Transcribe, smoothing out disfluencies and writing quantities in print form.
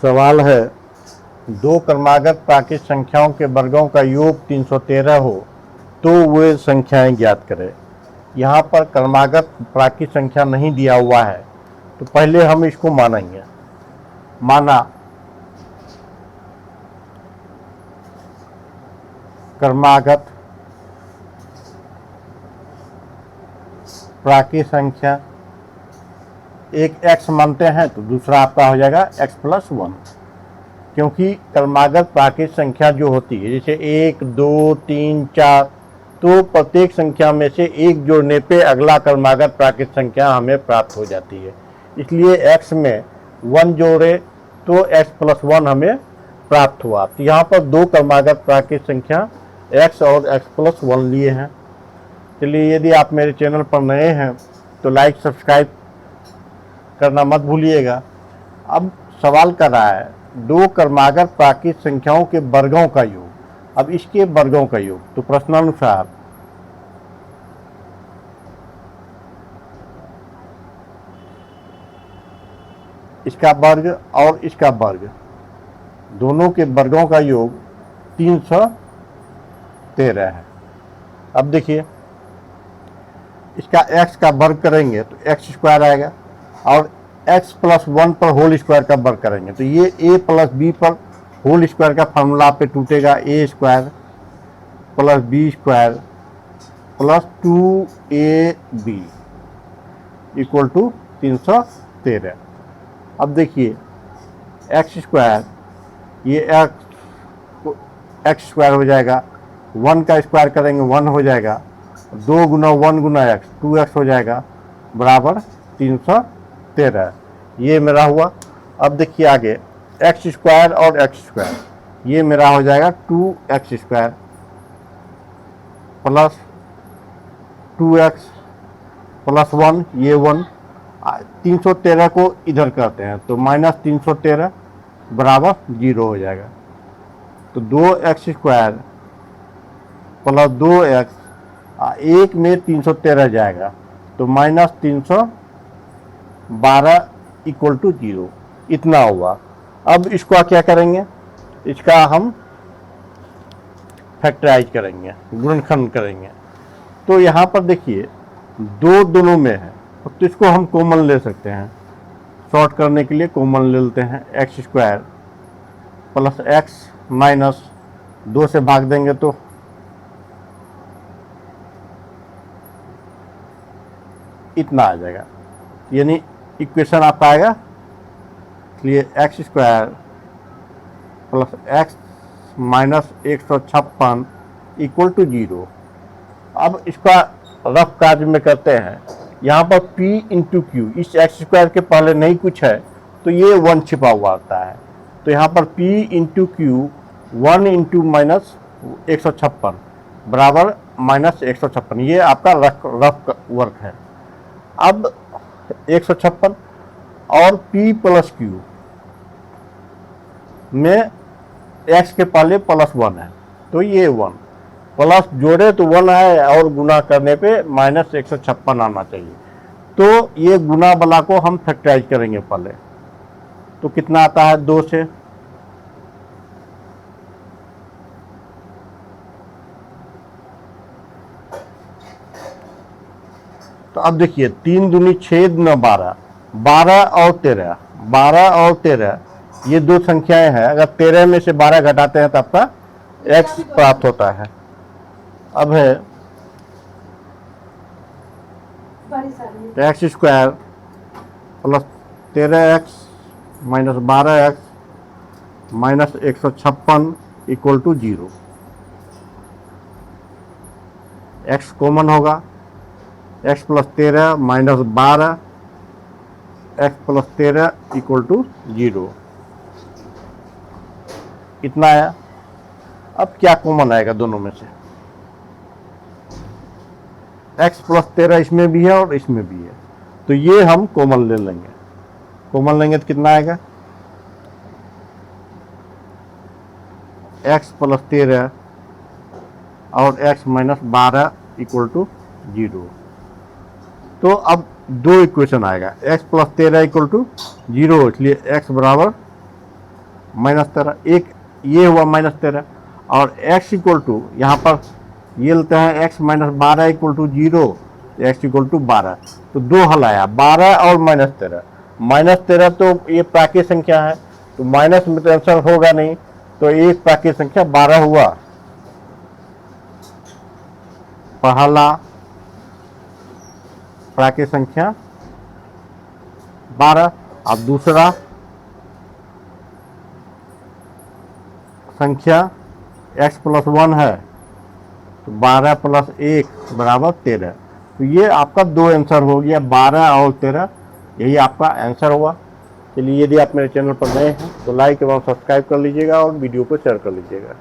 सवाल है, दो क्रमागत प्राकृत संख्याओं के वर्गों का योग 313 हो तो वे संख्याएं ज्ञात करें। यहाँ पर क्रमागत प्राकृत संख्या नहीं दिया हुआ है, तो पहले हम इसको मानेंगे। माना क्रमागत प्राकृत संख्या, एक x मानते हैं तो दूसरा आपका हो जाएगा x+1, क्योंकि क्रमागत प्राकृत संख्या जो होती है, जैसे 1, 2, 3, 4, तो प्रत्येक संख्या में से एक जोड़ने पे अगला क्रमागत प्राकृत संख्या हमें प्राप्त हो जाती है। इसलिए x में 1 जोड़े तो x+1 हमें प्राप्त हुआ। तो यहाँ पर दो क्रमागत प्राकृत संख्या x और x+1 लिए हैं। चलिए, यदि आप मेरे चैनल पर नए हैं तो लाइक सब्सक्राइब करना मत भूलिएगा। अब सवाल कर रहा है दो क्रमागत प्राकृत संख्याओं के वर्गों का योग। अब इसके वर्गों का योग, तो प्रश्नानुसार इसका वर्ग और इसका वर्ग, दोनों के वर्गों का योग 313 है। अब देखिए, इसका x का वर्ग करेंगे तो x² आएगा, और x+1 पर होल स्क्वायर का वर्ग करेंगे तो ये a+b पर होल स्क्वायर का फार्मूला पे टूटेगा, a² + b² + 2ab = 313। अब देखिए, x², ये x² हो जाएगा, 1 का स्क्वायर करेंगे 1 हो जाएगा, 2 × 1 × x 2x हो जाएगा, बराबर 313। ये मेरा हुआ। अब देखिए आगे, x² और x², ये मेरा हो जाएगा 2x² + 2x + 1, ये 1। 313 को इधर करते हैं तो -313 बराबर 0 हो जाएगा। तो 2x² + 2x, एक में 313 जाएगा तो -312 = 0, इतना हुआ। अब इसको क्या करेंगे, इसका हम फैक्टराइज करेंगे, गुणनखंड करेंगे। तो यहाँ पर देखिए, दोनों में है तो इसको हम कॉमन ले सकते हैं। शॉर्ट करने के लिए कॉमन ले लेते हैं, x² + x माइनस 2 से भाग देंगे तो इतना आ जाएगा, यानी इक्वेशन आपका आएगा। इसलिए x² + x माइनस 156 = 0। अब इसका रफ कार्य में करते हैं। यहाँ पर p × q, इस x² के पहले नहीं कुछ है तो ये 1 छिपा हुआ आता है, तो यहाँ पर p × q 1 × -156 बराबर -156, ये आपका रफ वर्क है। अब 156 और p + q में x के पहले +1 है तो ये 1, प्लस जोड़े तो 1 आए और गुना करने पे -156 आना चाहिए। तो ये गुना वाला को हम फैक्टराइज करेंगे पहले, तो कितना आता है 2 से। तो अब देखिए, 3 दूनी 6 × 12, 12 और 13, 12 और 13 ये दो संख्याएं हैं। अगर 13 में से 12 घटाते हैं तो आपका x प्राप्त होता है। अब है x² + 13x - 12x -156 = 0। x common होगा, x + 13 - 12 x + 13 = 0, इतना आया। अब क्या कॉमन आएगा दोनों में से, x + 13 इसमें भी है और इसमें भी है, तो ये हम कॉमन ले लेंगे। कॉमन लेंगे तो कितना आएगा, x + 13 और x - 12 = 0। तो अब दो इक्वेशन आएगा, x + 13 = 0, इसलिए x बराबर -13, एक ये हुआ -13, और x इक्वल टू यहाँ पर ये लेते हैं x -12 equal to 0, x equal to 12, तो दो हल आया 12 और -13। -13 तो ये प्राकृत संख्या है, तो माइनस में तो आंसर होगा नहीं, तो एक प्राकृत संख्या 12 हुआ पहला प्राकृत संख्या 12। अब दूसरा संख्या x + 1 है, तो 12 + 1 बराबर 13। तो ये आपका दो आंसर हो गया, 12 और 13, यही आपका आंसर हुआ। चलिए, यदि आप मेरे चैनल पर नए हैं तो लाइक एवं सब्सक्राइब कर लीजिएगा और वीडियो को शेयर कर लीजिएगा।